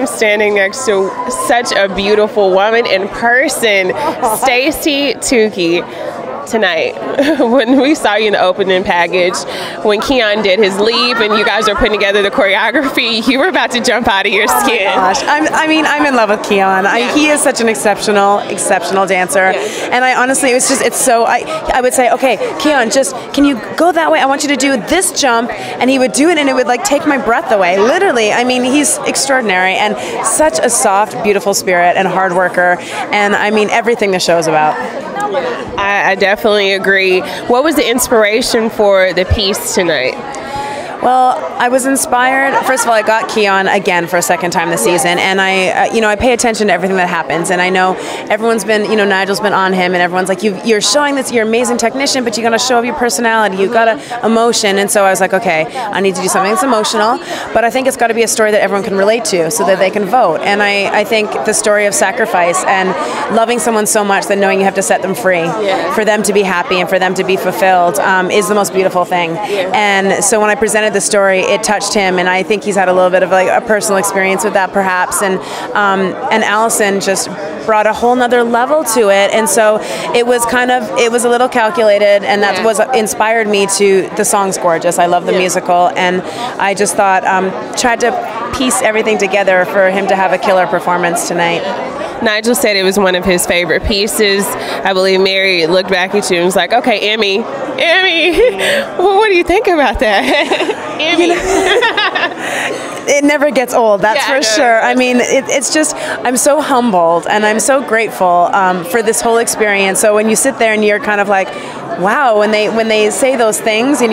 am standing next to such a beautiful woman in person, Stacey Tookey. Tonight, when we saw you in the opening package, when Chehon did his leave and you guys were putting together the choreography, you were about to jump out of your skin. Oh my gosh, I'm in love with Chehon. Yeah. He is such an exceptional dancer, and I honestly, I would say, okay, Chehon, just can you go that way? I want you to do this jump, and he would do it, and it would like take my breath away, literally. I mean, he's extraordinary and such a soft, beautiful spirit and hard worker, and I mean everything the show's about. I definitely agree. What was the inspiration for the piece tonight? Well, I was inspired. First of all, I got Chehon again for a second time this season, and I pay attention to everything that happens. And I know everyone's been, Nigel's been on him, and everyone's like, you're showing this, you're an amazing technician, but you got to show your personality, you got to emotion. And so I was like, okay, I need to do something that's emotional, but I think it's got to be a story that everyone can relate to, so that they can vote. And I think the story of sacrifice and loving someone so much that knowing you have to set them free for them to be happy and for them to be fulfilled is the most beautiful thing. And so when I presented the story, it touched him, and I think he's had a little bit of like a personal experience with that perhaps, and Allison just brought a whole nother level to it, and so it was a little calculated, and that was inspired me to the song's gorgeous. I love the musical, and I just thought tried to piece everything together for him to have a killer performance tonight. Nigel said it was one of his favorite pieces. I believe Mary looked back at you and was like, okay, Emmy, well, what do you think about that? Emmy. It never gets old, that's for sure. I mean, it's just, I'm so humbled and I'm so grateful for this whole experience. So when you sit there and you're kind of like, wow, when they say those things, and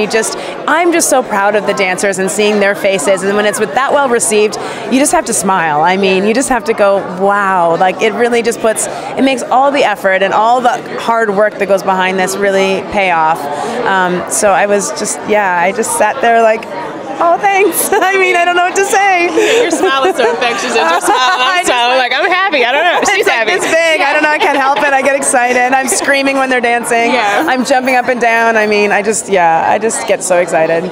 I'm just so proud of the dancers and seeing their faces, and when it's that well received, you just have to smile. I mean, you just have to go, wow, like it really just it makes all the effort and all the hard work that goes behind this really pay off. So I just sat there like, oh, thanks. I mean, I don't know what to say. Your smile is so infectious. And your smile, I'm like, I'm happy. I don't know. She's happy. It's big. I don't know. I can't help it. I get excited. I'm screaming when they're dancing. I'm jumping up and down. I mean, I just get so excited.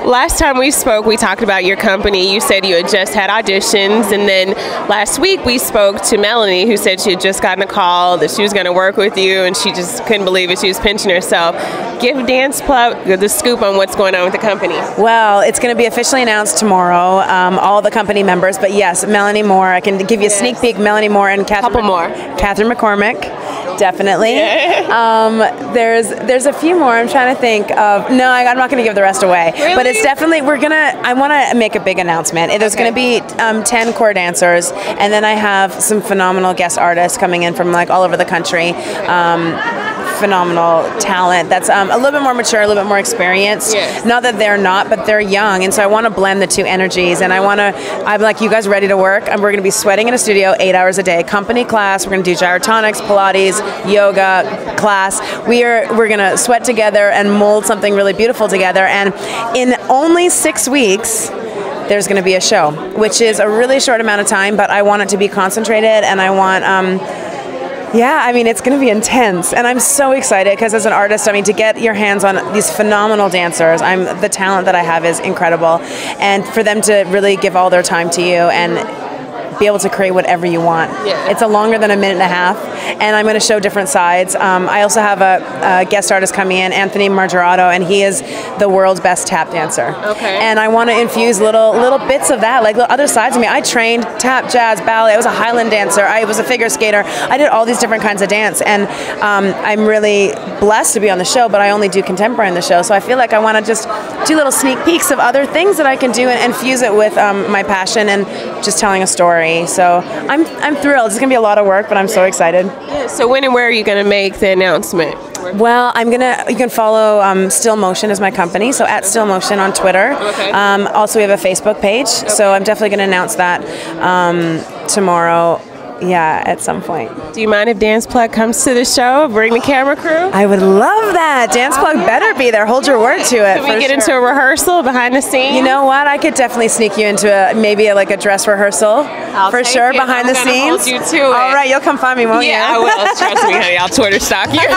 Last time we spoke, we talked about your company. You said you had just had auditions, and then last week we spoke to Melanie, who said she had just gotten a call that she was going to work with you, and she just couldn't believe it. She was pinching herself. Give DancePlug the scoop on what's going on with the company. Well, it's going to be officially announced tomorrow, all the company members, but yes, Melanie Moore, I can give you a sneak peek, Melanie Moore and Catherine McCormick, definitely. There's a few more I'm trying to think of. No, I'm not going to give the rest away, but it's definitely, I want to make a big announcement. There's going to be 10 core dancers, and then I have some phenomenal guest artists coming in from like all over the country. Phenomenal talent that's a little bit more mature, a little bit more experienced. Not that they're not, but they're young, and so I want to blend the two energies, and I'm like, you guys ready to work? And we're going to be sweating in a studio 8 hours a day, company class. We're going to do gyrotonics, Pilates, yoga class. We're going to sweat together and mold something really beautiful together, and in only 6 weeks there's going to be a show, which is a really short amount of time, but I want it to be concentrated, and I want I mean, it's going to be intense, and I'm so excited because as an artist, I mean, to get your hands on these phenomenal dancers, the talent that I have is incredible, and for them to really give all their time to you and be able to create whatever you want. It's a longer than a minute and a half, and I'm going to show different sides. I also have a guest artist coming in, Anthony Margerato, and he is the world's best tap dancer. And I want to infuse little bits of that, like other sides of me. I trained tap, jazz, ballet. I was a Highland dancer. I was a figure skater. I did all these different kinds of dance, and I'm really blessed to be on the show, but I only do contemporary on the show, so I feel like I want to just do little sneak peeks of other things that I can do and fuse it with my passion and just telling a story. So I'm thrilled. It's going to be a lot of work, but I'm so excited. So when and where are you going to make the announcement? Well, you can follow Still Motion as my company, so at Still Motion on Twitter. Also, we have a Facebook page, so I'm definitely going to announce that tomorrow. At some point. Do you mind if DancePlug comes to the show? Bring the camera crew? I would love that. DancePlug better be there. Hold your word to it. Can we get into a rehearsal behind the scenes? You know what? I could definitely sneak you into maybe a dress rehearsal. For sure, behind the scenes. Hold you to it. All right, you'll come find me, won't you? Yeah, I will. Trust me, honey. I'll Twitter stalk you.